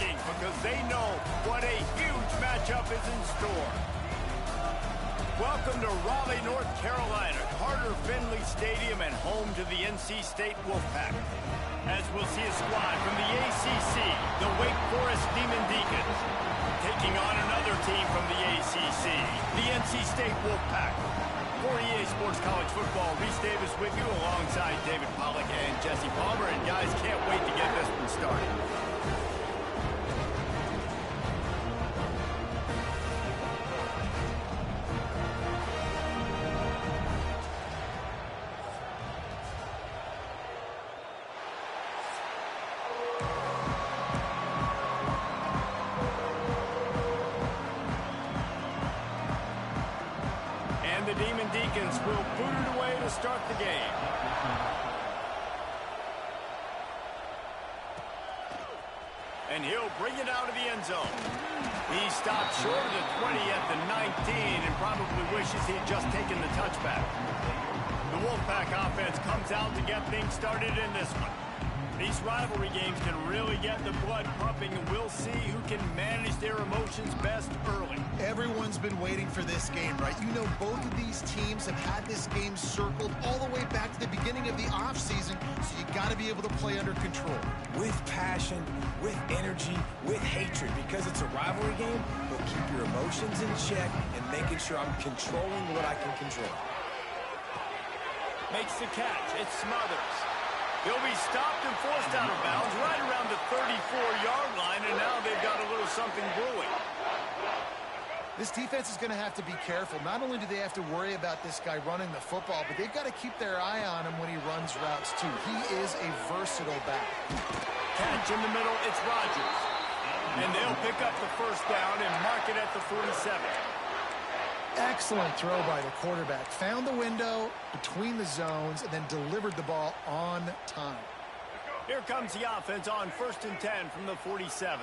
thinking because they know what a huge matchup is in store. Welcome to Raleigh, North Carolina, Carter Finley Stadium, and home to the NC State Wolfpack. As we'll see a squad from the ACC, the Wake Forest Demon Deacons, taking on another team from the ACC, the NC State Wolfpack. For EA Sports College Football, Reese Davis with you alongside David Pollack and Jesse Palmer. And guys, can't wait to get this one started. The Demon Deacons will boot it away to start the game. And he'll bring it out of the end zone. He stopped short of the 20 at the 19 and probably wishes he'd just taken the touchback. The Wolfpack offense comes out to get things started in this one. These rivalry games can really get the blood pumping, and we'll see who can manage their emotions best early. Everyone's been waiting for this game, right? You know, both of these teams have had this game circled all the way back to the beginning of the offseason, so you got to be able to play under control. With passion, with energy, with hatred, because it's a rivalry game, but keep your emotions in check and making sure I'm controlling what I can control. Makes the catch. It Smothers. He'll be stopped and forced out of bounds right around the 34-yard line, and now they've got a little something brewing. This defense is going to have to be careful. Not only do they have to worry about this guy running the football, but they've got to keep their eye on him when he runs routes, too. He is a versatile back. Catch in the middle, it's Rodgers. And they'll pick up the first down and mark it at the 47. Excellent throw by the quarterback. Found the window between the zones and then delivered the ball on time. Here comes the offense on 1st and 10 from the 47.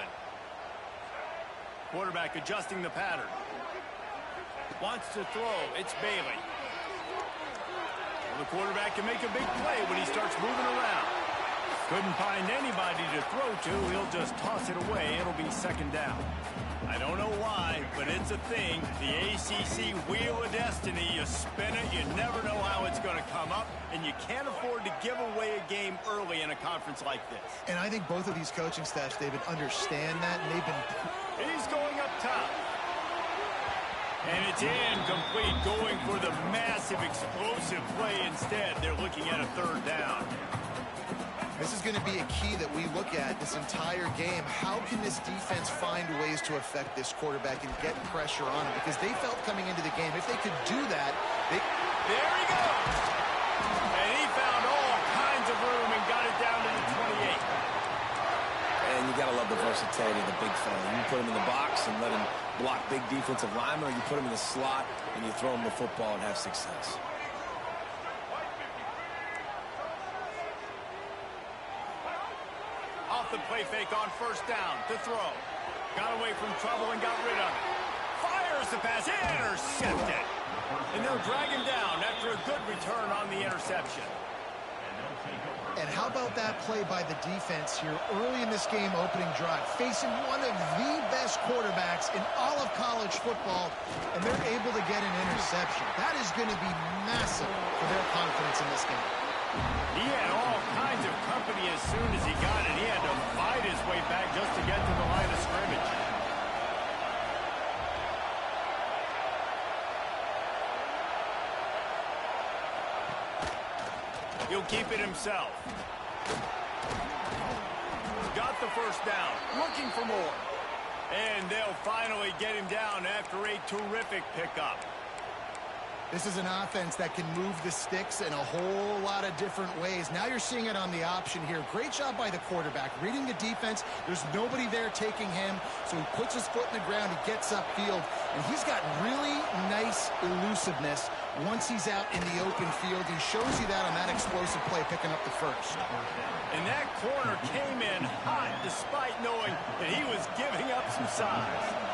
Quarterback adjusting the pattern. Wants to throw. It's Bailey. Well, the quarterback can make a big play when he starts moving around. Couldn't find anybody to throw to. He'll just toss it away. It'll be 2nd down. I don't know why, but it's a thing. The ACC Wheel of Destiny, you spin it, you never know how it's going to come up, and you can't afford to give away a game early in a conference like this. And I think both of these coaching staffs, David, understand that, and they've been... He's going up top. And it's incomplete, going for the massive explosive play instead. They're looking at a 3rd down. This is going to be a key that we look at this entire game. How can this defense find ways to affect this quarterback and get pressure on him? Because they felt coming into the game, if they could do that, they... There he goes! And he found all kinds of room and got it down to the 28. And you got to love the versatility of the big fella. You can put him in the box and let him block big defensive linemen, or you put him in the slot and you throw him the football and have success. Off the play fake on 1st down to throw. Got away from trouble and got rid of it. Fires the pass, intercepted. And they'll drag him down after a good return on the interception. And how about that play by the defense here early in this game opening drive, facing one of the best quarterbacks in all of college football, and they're able to get an interception. That is going to be massive for their confidence in this game. He had all kinds of company as soon as he got it. He had to fight his way back just to get to the line of scrimmage. He'll keep it himself. Got the 1st down. Looking for more. And they'll finally get him down after a terrific pickup. This is an offense that can move the sticks in a whole lot of different ways. Now you're seeing it on the option here. Great job by the quarterback. Reading the defense, there's nobody there taking him, so he puts his foot in the ground, he gets upfield, and he's got really nice elusiveness once he's out in the open field. He shows you that on that explosive play, picking up the 1st. And that corner came in hot despite knowing that he was giving up some size.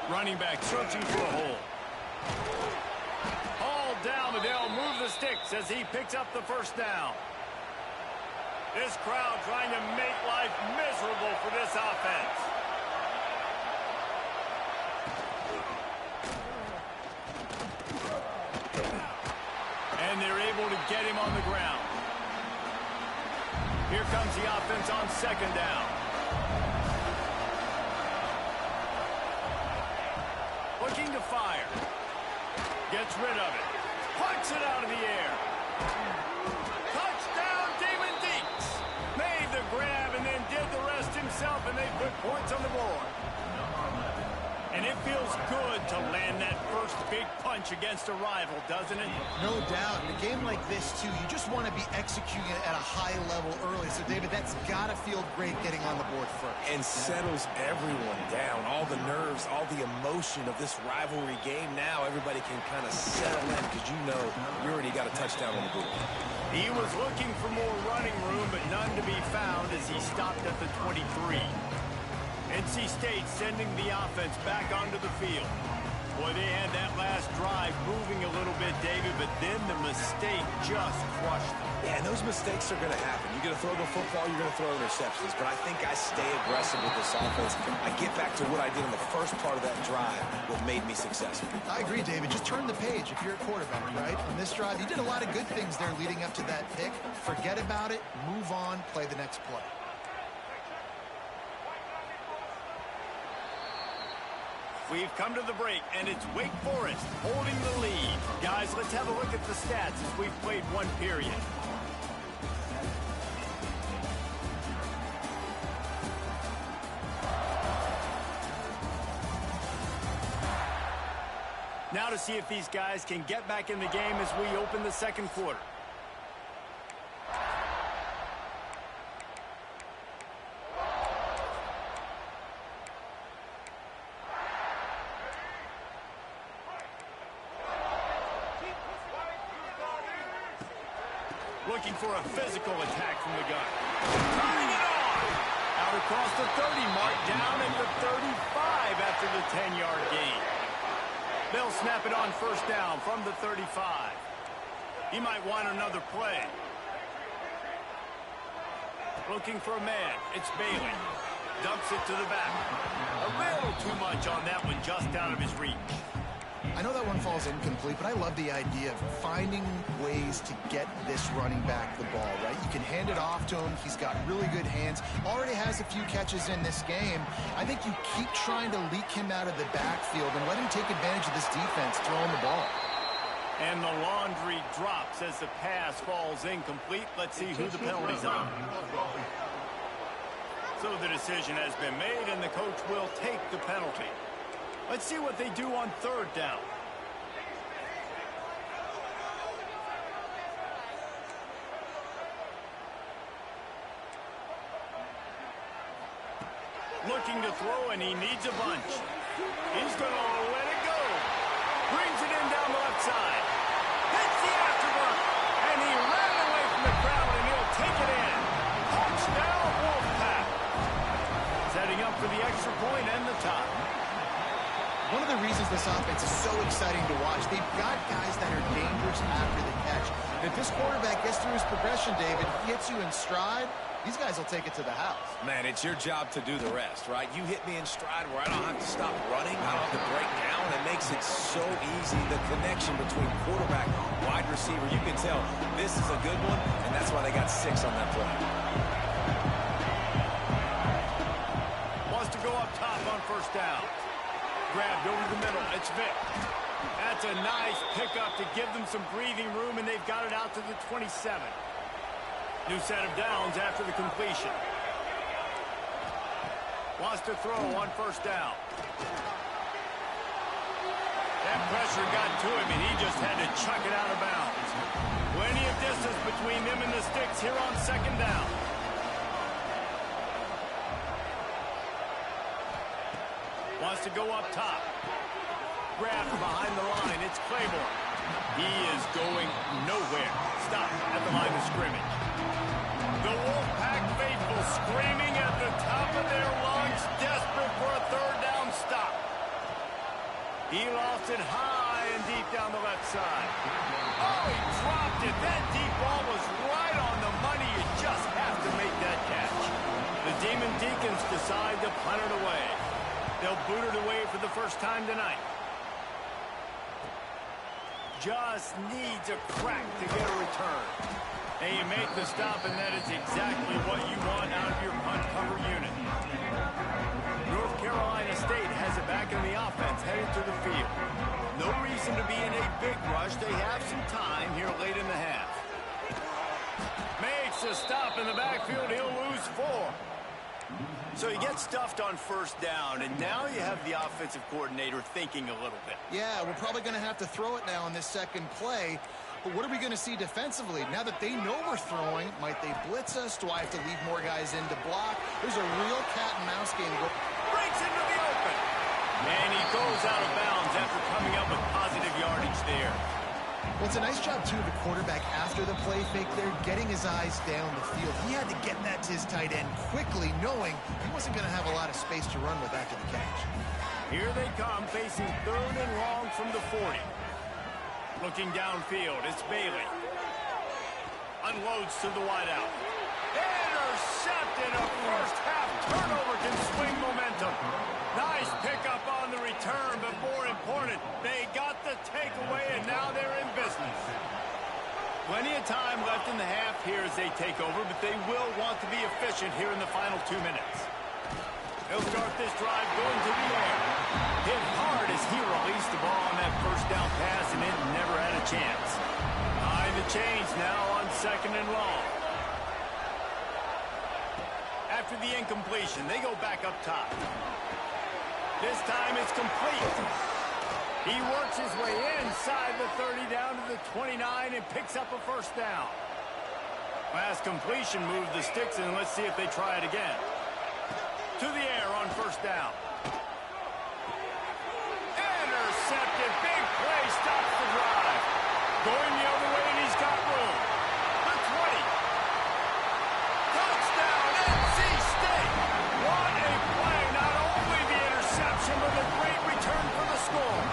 Running back searching for a hole. Hauled down, but they'll move the sticks as he picks up the 1st down. This crowd trying to make life miserable for this offense. And they're able to get him on the ground. Here comes the offense on second down. Looking to fire. Gets rid of it. Punts it out of the air. Touchdown, Damon Deeks. Made the grab and then did the rest himself, and they put points on the board. And it feels good to land that first big punch against a rival, doesn't it? No doubt. In a game like this, too, you just want to be executing it at a high level early. So, David, that's got to feel great getting on the board first. And settles everyone down. All the nerves, all the emotion of this rivalry game. Now everybody can kind of settle in because you know you already got a touchdown on the board. He was looking for more running room, but none to be found as he stopped at the 23. NC State sending the offense back onto the field. Boy, they had that last drive moving a little bit, David, but then the mistake just crushed them. Yeah, and those mistakes are going to happen. You're going to throw the football, you're going to throw interceptions. But I think I stay aggressive with this offense. I get back to what I did in the first part of that drive, what made me successful. I agree, David. Just turn the page if you're a quarterback, right? On this drive, you did a lot of good things there leading up to that pick. Forget about it, move on, play the next play. We've come to the break, and it's Wake Forest holding the lead. Guys, let's have a look at the stats as we've played one period. Now to see if these guys can get back in the game as we open the second quarter. Looking for a physical attack from the gun. Turning it on! Out across the 30 mark, down at the 35 after the 10-yard gain. They'll snap it on first down from the 35. He might want another play. Looking for a man. It's Bailey. Dumps it to the back. A little too much on that one, just out of his reach. I know that one falls incomplete, but I love the idea of finding ways to get this running back the ball, right? You can hand it off to him. He's got really good hands. Already has a few catches in this game. I think you keep trying to leak him out of the backfield and let him take advantage of this defense throwing the ball. And the laundry drops as the pass falls incomplete. Let's see who the penalty's on. So the decision has been made, and the coach will take the penalty. Let's see what they do on third down. Looking to throw, and he needs a bunch. He's going to let it go. Brings it in down the left side. Hits the afterburner. And he ran away from the crowd, and he'll take it in. Touchdown, Wolfpack. Setting up for the extra point and the tie. One of the reasons this offense is so exciting to watch, they've got guys that are dangerous after the catch. And if this quarterback gets through his progression, David, he hits you in stride, these guys will take it to the house. Man, it's your job to do the rest, right? You hit me in stride where I don't have to stop running. I don't have to break down. It makes it so easy. The connection between quarterback, wide receiver, you can tell this is a good one, and that's why they got 6 on that play. Wants to go up top on first down. Grabbed over the middle. It's Vick. That's a nice pickup to give them some breathing room, and they've got it out to the 27. New set of downs after the completion. Wants to throw on first down. That pressure got to him, and he just had to chuck it out of bounds. Plenty of distance between them and the sticks here on second down. Wants to go up top. Grab from behind the line. It's Claiborne. He is going nowhere. Stop at the line of scrimmage. The Wolfpack faithful screaming at the top of their lungs, desperate for a third down stop. He lost it high and deep down the left side. Oh, he dropped it. That deep ball was right on the money. You just have to Deacons decide to punt it away. They'll boot it away for the first time tonight. Just needs a crack to get a return. And you make the stop, and that is exactly what you want out of your punt cover unit. North Carolina State has it back in the offense headed to the field. No reason to be in a big rush. They have some time here late in the half. Makes a stop in the backfield. He'll lose 4. So he gets stuffed on first down, and now you have the offensive coordinator thinking a little bit. Yeah, we're probably going to have to throw it now in this second play. But what are we going to see defensively? Now that they know we're throwing, might they blitz us? Do I have to leave more guys in to block? There's a real cat and mouse game. Breaks into the open. And he goes out of bounds after coming up with positive yardage there. Well, it's a nice job, too, of the quarterback after the play fake there, getting his eyes down the field. He had to get that to his tight end quickly, knowing he wasn't going to have a lot of space to run with after the catch. Here they come, facing 3rd and long from the 40. Looking downfield, it's Bailey. Unloads to the wideout. Intercepted. A first half turnover can swing momentum. Nice pickup on the return, but more important, they got the takeaway, and now they're in business. Plenty of time left in the half here as they take over, but they will want to be efficient here in the final 2 minutes. He'll start this drive going to the air. Hit hard as he released the ball on that first down pass, and it never had a chance. Behind the chains now on 2nd and long. After the incompletion, they go back up top. This time it's complete. He works his way inside the 30 down to the 29 and picks up a first down. Last completion moved the sticks, and let's see if they try it again. To the air on first down. Intercepted. Big play stops the drive. Going the other way, and he's got room. The 20. Touchdown, NC State. What a play. Not only the interception, but a great return for the score.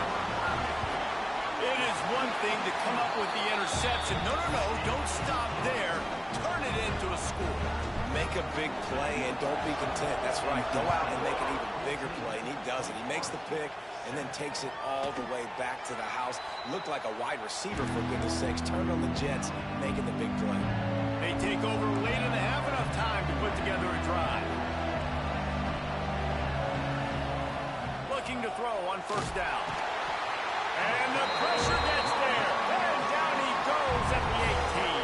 It is one thing to come up with the interception. No, don't stop there. Turn it into a score. Make a big play and don't be content. That's right. Go out and make an even bigger play, and he does it. He makes the pick and then takes it all the way back to the house. Looked like a wide receiver, for goodness sakes. Turned on the Jets, making the big play. They take over late in the half, enough time to put together a drive. Looking to throw on first down. And the pressure gets there. And down he goes at the 18.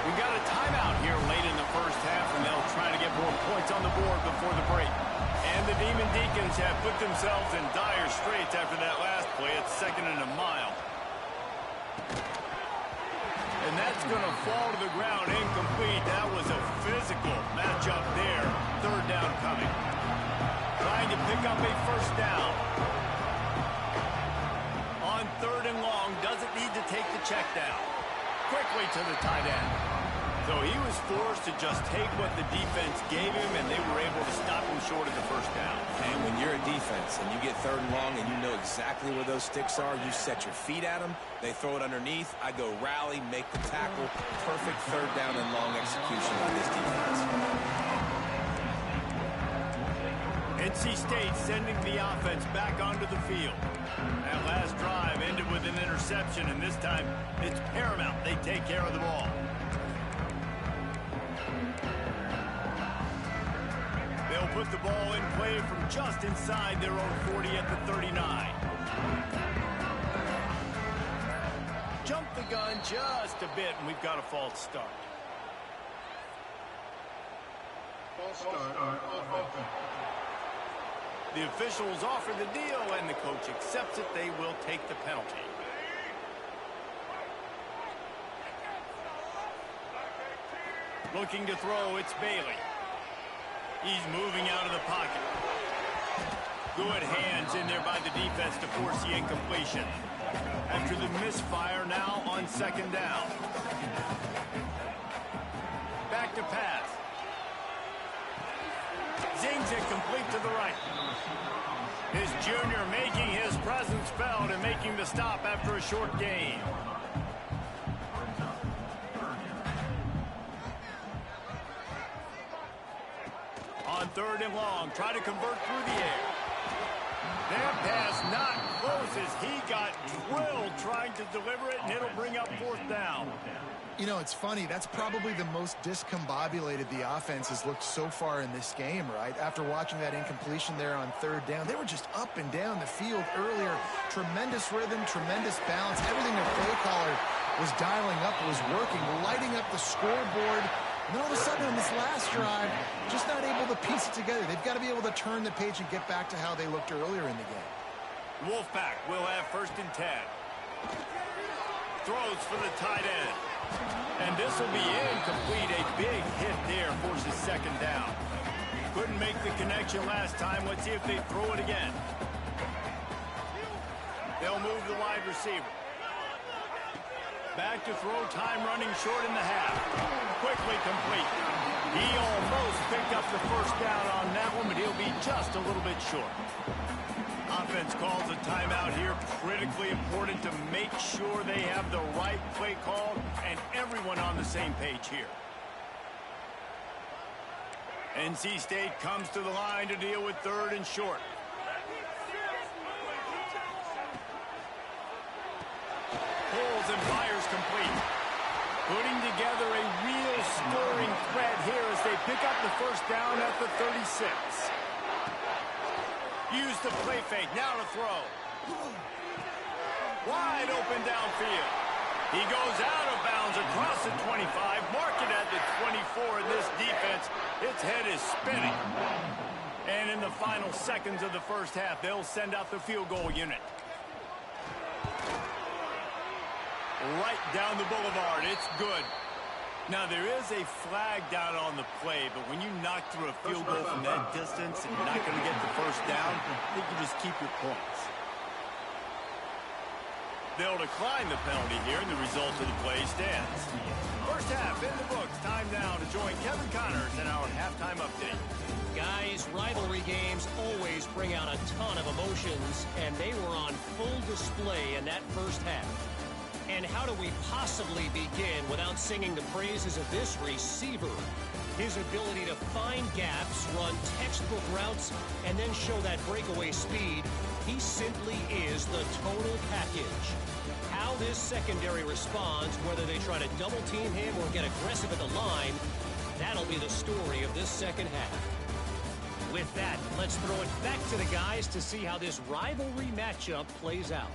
We got a timeout here late in the first half, and they'll try to get more points on the board before the break. And the Demon Deacons have put themselves in dire straits after that last play. It's 2nd and a mile. And that's going to fall to the ground incomplete. That was a physical matchup there. 3rd down coming. Trying to pick up a first down. On 3rd and long, doesn't need to take the check down. Quickly to the tight end. So he was forced to just take what the defense gave him, and they were able to stop him short of the first down. And when you're a defense and you get 3rd and long and you know exactly where those sticks are, you set your feet at them, they throw it underneath, I go rally, make the tackle. Perfect 3rd down and long execution by this defense. NC State sending the offense back onto the field. That last drive ended with an interception, and this time it's paramount they take care of the ball. They'll put the ball in play from just inside their own 40 at the 39. Jump the gun just a bit, and we've got a false start. False start on offense. The officials offer the deal, and the coach accepts it. They will take the penalty. Looking to throw, it's Bailey. He's moving out of the pocket. Good hands in there by the defense to force the incompletion. After the misfire, now on 2nd down. Back to pass. Zings it complete to the right. His junior making his presence felt and making the stop after a short gain. On third and long. Try to convert through the air. That pass not close as he got drilled trying to deliver it, and it'll bring up fourth down. You know, it's funny. That's probably the most discombobulated the offense has looked so far in this game, right? After watching that incompletion there on third down, they were just up and down the field earlier. Tremendous rhythm, tremendous balance. Everything their play caller was dialing up was working, lighting up the scoreboard. And then all of a sudden on this last drive, just not able to piece it together. They've got to be able to turn the page and get back to how they looked earlier in the game. Wolfpack will have first and 10. Throws for the tight end. And this will be incomplete. A big hit there forces second down. Couldn't make the connection last time. Let's see if they throw it again. They'll move the wide receiver. Back to throw, time running short in the half. Quickly complete. He almost picked up the first down on that one, but he'll be just a little bit short. Offense calls a timeout here. Critically important to make sure they have the right play call and everyone on the same page here. NC State comes to the line to deal with third and short. Pulls and fires complete. Putting together a real scoring threat here as they pick up the first down at the 36. Use the play fake, now to throw. Wide open downfield. He goes out of bounds across the 25, mark it at the 24, and this defense, its head is spinning. And in the final seconds of the first half, they'll send out the field goal unit. Right down the boulevard, it's good. Now, there is a flag down on the play, but when you knock through a field goal from that distance and you're not going to get the first down, I think you just keep your points. They'll decline the penalty here, and the result of the play stands. First half in the books. Time now to join Kevin Connors in our halftime update. Guys, rivalry games always bring out a ton of emotions, and they were on full display in that first half. And how do we possibly begin without singing the praises of this receiver? His ability to find gaps, run textbook routes, and then show that breakaway speed. He simply is the total package. How this secondary responds, whether they try to double team him or get aggressive at the line, that'll be the story of this second half. With that, let's throw it back to the guys to see how this rivalry matchup plays out.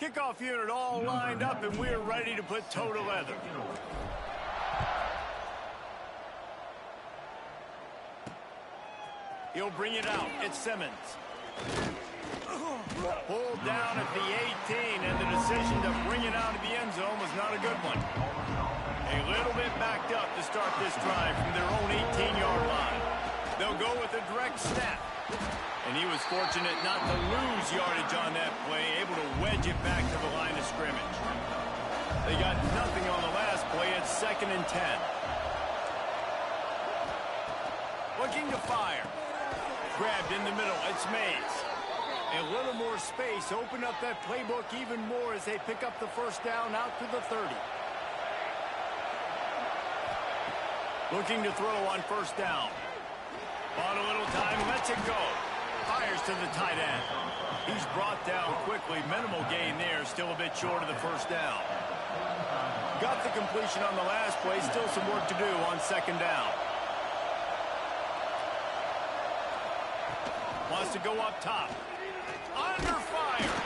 Kickoff unit all lined up, and we're ready to put toe to leather. He'll bring it out. It's Simmons. Pulled down at the 18, and the decision to bring it out of the end zone was not a good one. A little bit backed up to start this drive from their own 18-yard line. They'll go with a direct snap. And he was fortunate not to lose yardage on that play, able to wedge it back to the line of scrimmage. They got nothing on the last play. It's 2nd and 10. Looking to fire. Grabbed in the middle. It's Mays. A little more space. Open up that playbook even more as they pick up the first down out to the 30. Looking to throw on first down. On a little time, lets it go. Fires to the tight end. He's brought down quickly. Minimal gain there. Still a bit short of the first down. Got the completion on the last play. Still some work to do on second down. Wants to go up top. Under fire.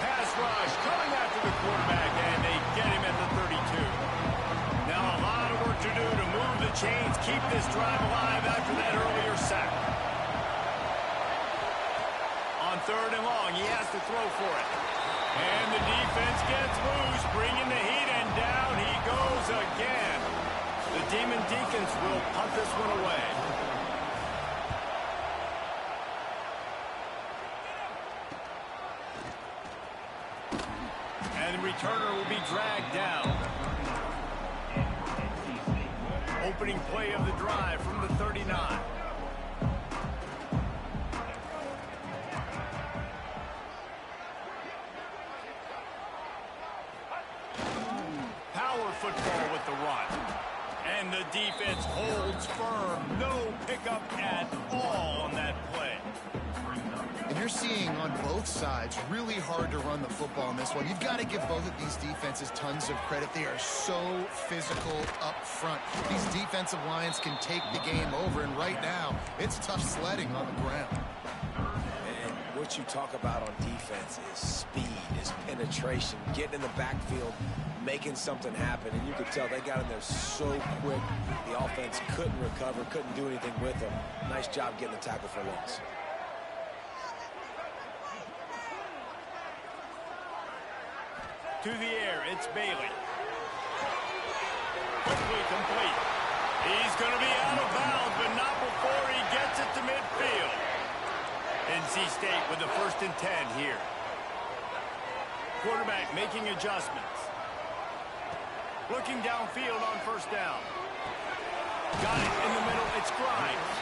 Pass rush. Coming after the quarterback, and they get him at the 32. Now a lot of work to do to move the chains, keep this drive alive after that earlier sack. On 3rd and long, he has to throw for it. And the defense gets loose, bringing the heat, and down he goes again. The Demon Deacons will punt this one away. returner will be dragged down. Opening play of the drive from the 39. Power football with the run. And the defense holds firm. No pickup at all on that play. And you're seeing on both sides really hard to run the football in this one. You've got to give both of these defenses tons of credit. They are so physical up front. These defensive lines can take the game over, and right now it's tough sledding on the ground. And what you talk about on defense is speed, is penetration, getting in the backfield, making something happen. And you could tell they got in there so quick. The offense couldn't recover, couldn't do anything with them. Nice job getting the tackle for loss. To the air, it's Bailey. Quickly complete. He's going to be out of bounds, but not before he gets it to midfield. NC State with the 1st and 10 here. Quarterback making adjustments. Looking downfield on 1st down. Got it in the middle. It's Grimes.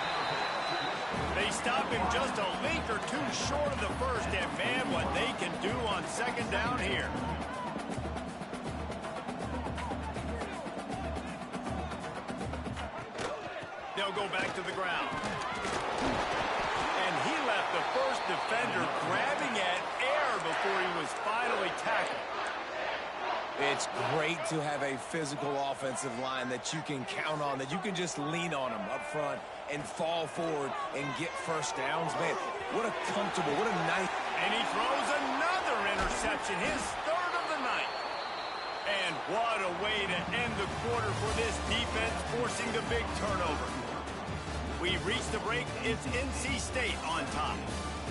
They stop him just a link or two short of the 1st, and man, what they can do on 2nd down here. They'll go back to the ground. And he left the 1st defender grabbing at air before he was finally tackled. It's great to have a physical offensive line that you can count on, that you can just lean on them up front and fall forward and get 1st downs. Man, what a comfortable, what a nice. And he throws another interception, his 3rd of the night. And what a way to end the quarter for this defense, forcing the big turnover. We reach the break. It's NC State on top.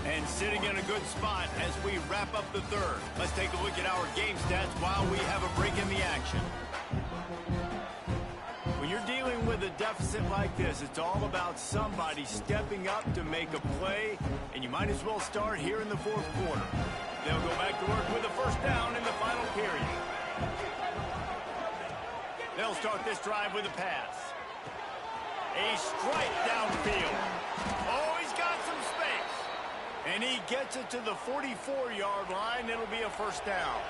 And sitting in a good spot as we wrap up the 3rd. Let's take a look at our game stats while we have a break in the action. When you're dealing with a deficit like this, it's all about somebody stepping up to make a play, and you might as well start here in the 4th quarter. They'll go back to work with a 1st down in the final period. They'll start this drive with a pass. A strike downfield. Oh, he's got some space. And he gets it to the 44-yard line. It'll be a 1st down.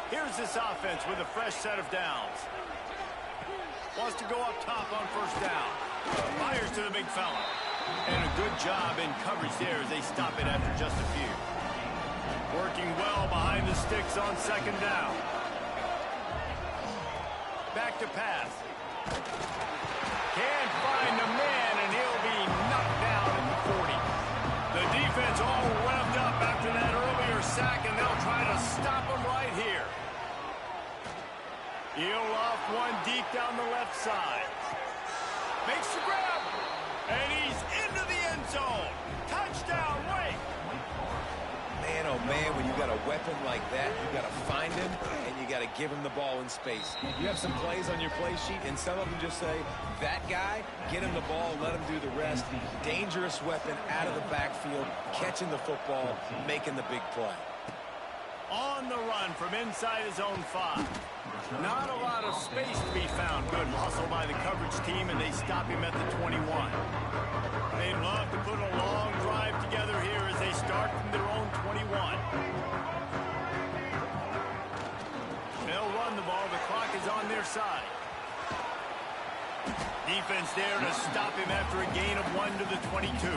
Here's this offense with a fresh set of downs. Wants to go up top on 1st down. Fires to the big fella. And a good job in coverage there as they stop it after just a few. Working well behind the sticks on 2nd down. Back to pass. Can't find the man, and he'll be knocked down at the 40. The defense all revved up after that earlier sack, and they'll try to stop him right here. He'll off one deep down the left side. Makes the grab, and he's into the end zone. Touchdown, Wake. Man, oh man, when you got a weapon like that, you got to find him, and you got to give him the ball in space. You have some plays on your play sheet, and some of them just say, that guy, get him the ball, let him do the rest. Dangerous weapon out of the backfield, catching the football, making the big play. On the run from inside his own 5. Not a lot of space to be found. Good hustle by the coverage team, and they stop him at the 21. They'd love to put a long drive together here as they start from their own 21. They'll run the ball. The clock is on their side. Defense there to stop him after a gain of 1 to the 22.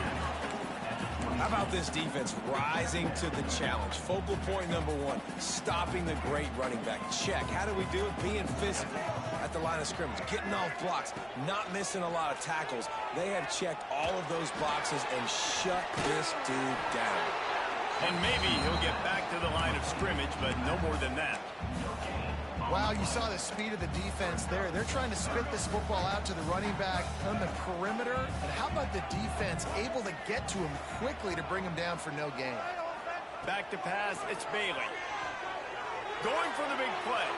How about this defense rising to the challenge? Focal point number 1, stopping the great running back. Check. How do we do it? Being physical at the line of scrimmage, getting off blocks, not missing a lot of tackles. They have checked all of those boxes and shut this dude down. And maybe he'll get back to the line of scrimmage, but no more than that. Wow, you saw the speed of the defense there. They're trying to spit this football out to the running back on the perimeter. And how about the defense able to get to him quickly to bring him down for no gain? Back to pass, it's Bailey. Going for the big play.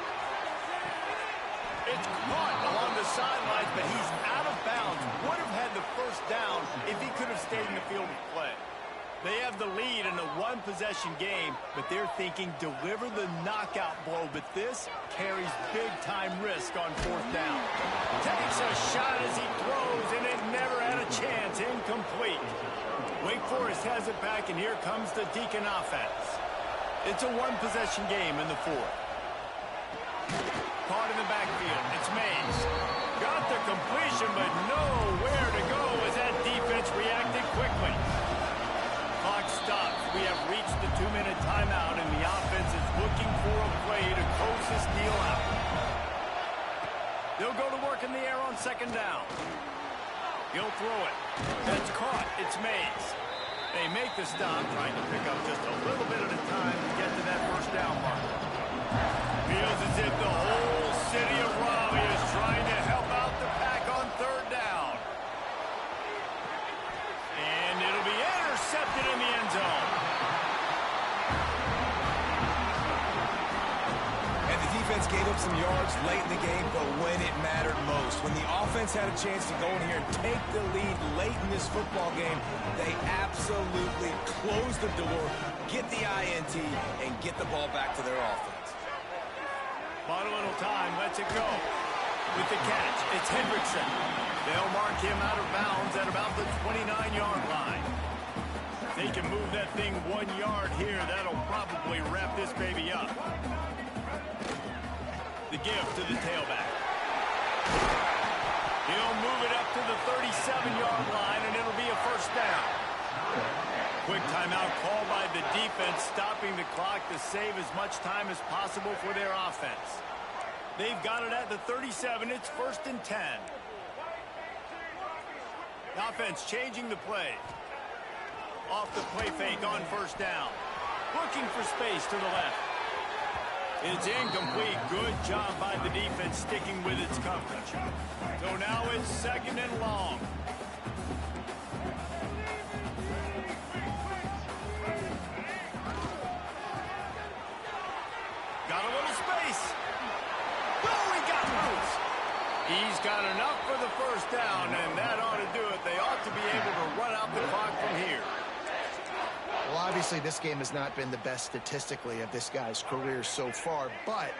It's caught along the sidelines, but he's out of bounds. Would have had the 1st down if he could have stayed in the field of play. They have the lead in a one-possession game, but they're thinking deliver the knockout blow. But this carries big-time risk on fourth down. Takes a shot as he throws, and it never had a chance. Incomplete. Wake Forest has it back, and here comes the Deacon offense. It's a one-possession game in the fourth. Caught in the backfield. It's Mays. Got the completion, but nowhere to go as that defense reacted quickly. Clock stops. We have reached the 2-minute timeout, and the offense is looking for a play to close this deal out. They'll go to work in the air on second down. He'll throw it. That's caught. It's Mays. They make the stop, trying to pick up just a little bit at a time to get to that first down mark. Feels as if the whole city of Raleigh is trying to help out the Pack on third down. And it'll be intercepted in the end zone. And the defense gave up some yards late in the game, but when it mattered most, when the offense had a chance to go in here and take the lead late in this football game, they absolutely closed the door, get the INT, and get the ball back to their offense. Bought a little time, lets it go. With the catch, it's Hendrickson. They'll mark him out of bounds at about the 29-yard line. If they can move that thing 1 yard here, that'll probably wrap this baby up. The give to the tailback. He'll move it up to the 37-yard line, and it'll be a first down. Quick timeout called by the defense, stopping the clock to save as much time as possible for their offense. They've got it at the 37. It's 1st and 10. The offense changing the play. Off the play fake on first down. Looking for space to the left. It's incomplete. Good job by the defense sticking with its coverage. So now it's 2nd and long. Got a little space. Oh, he got loose. He's got enough for the first down, and that ought to do it. They ought to be able to run out the clock from here. Well, obviously, this game has not been the best statistically of this guy's career so far, but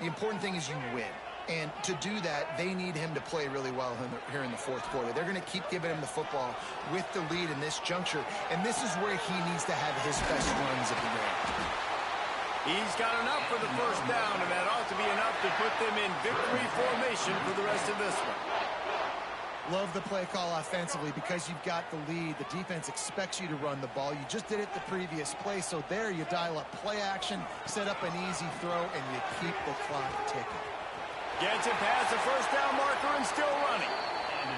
the important thing is you win. And to do that, they need him to play really well here in the fourth quarter. They're going to keep giving him the football with the lead in this juncture, and this is where he needs to have his best runs of the game. He's got enough for the first down, and that ought to be enough to put them in victory formation for the rest of this one. Love the play call offensively because you've got the lead. The defense expects you to run the ball. You just did it the previous play, so there you dial up play action, set up an easy throw, and you keep the clock ticking. Gets it past the first down marker and still running.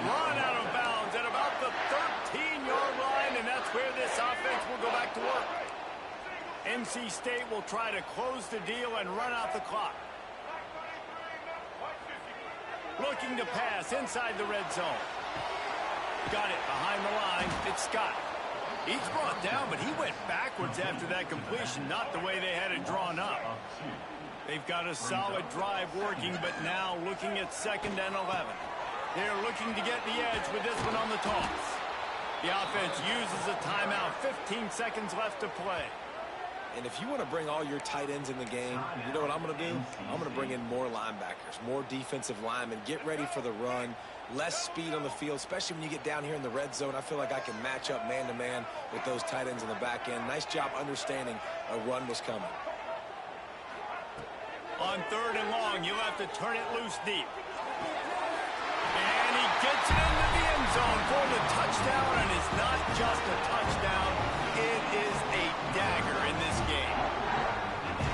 Run out of bounds at about the 13-yard line, and that's where this offense will go back to work. NC State will try to close the deal and run out the clock. Looking to pass inside the red zone. Got it behind the line. It's Scott. He's brought down, but he went backwards after that completion, not the way they had it drawn up. They've got a solid drive working, but now looking at 2nd and 11. They're looking to get the edge with this one on the toss. The offense uses a timeout. 15 seconds left to play. And if you want to bring all your tight ends in the game, you know what I'm going to do? I'm going to bring in more linebackers, more defensive linemen, get ready for the run, less speed on the field, especially when you get down here in the red zone. I feel like I can match up man-to-man with those tight ends in the back end. Nice job understanding a run was coming. On 3rd and long, you'll have to turn it loose deep. And he gets it into the end zone for the touchdown, and it's not just a touchdown. It is a dagger in this game.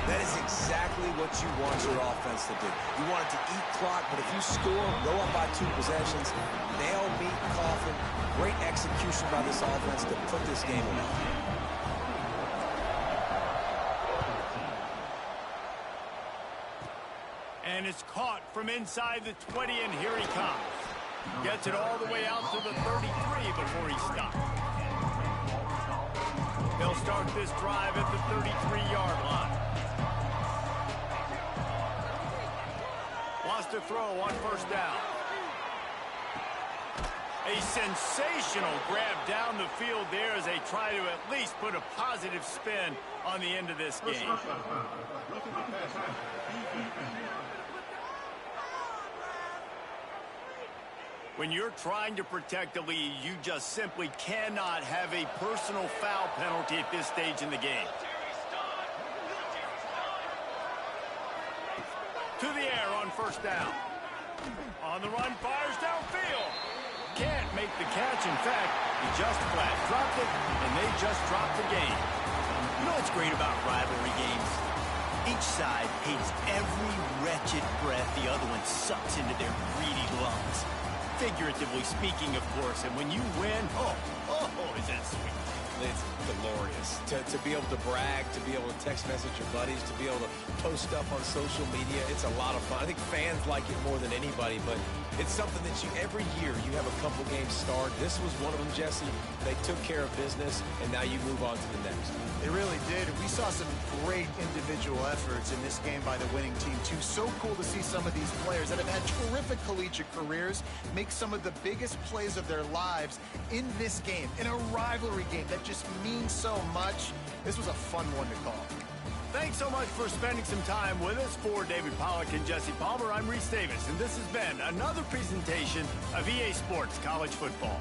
That is exactly what you want your offense to do. You want it to eat clock, but if you score, go up by 2 possessions, nail, meet, coffin. Great execution by this offense to put this game away. And it's caught from inside the 20, and here he comes. Gets it all the way out to the 33 before he stops. They'll start this drive at the 33-yard line. Lost a throw on first down. A sensational grab down the field there as they try to at least put a positive spin on the end of this game. When you're trying to protect the lead, you just simply cannot have a personal foul penalty at this stage in the game. To the air on first down. On the run, fires downfield. Can't make the catch. In fact, he just flat dropped it, and they just dropped the game. You know what's great about rivalry games? Each side hates every wretched breath the other one sucks into their greedy lungs. Figuratively speaking, of course. And when you win, is that sweet. It's glorious. To be able to brag, to be able to text message your buddies, to be able to post stuff on social media, it's a lot of fun. I think fans like it more than anybody, but it's something that every year you have a couple games start. This was one of them, Jesse. They took care of business, and now you move on to the next. They really did. We saw some great individual efforts in this game by the winning team, too. So cool to see some of these players that have had terrific collegiate careers make some of the biggest plays of their lives in this game, in a rivalry game that just means so much. This was a fun one to call. Thanks so much for spending some time with us. For David Pollack and Jesse Palmer, I'm Reese Davis, and this has been another presentation of EA Sports College Football.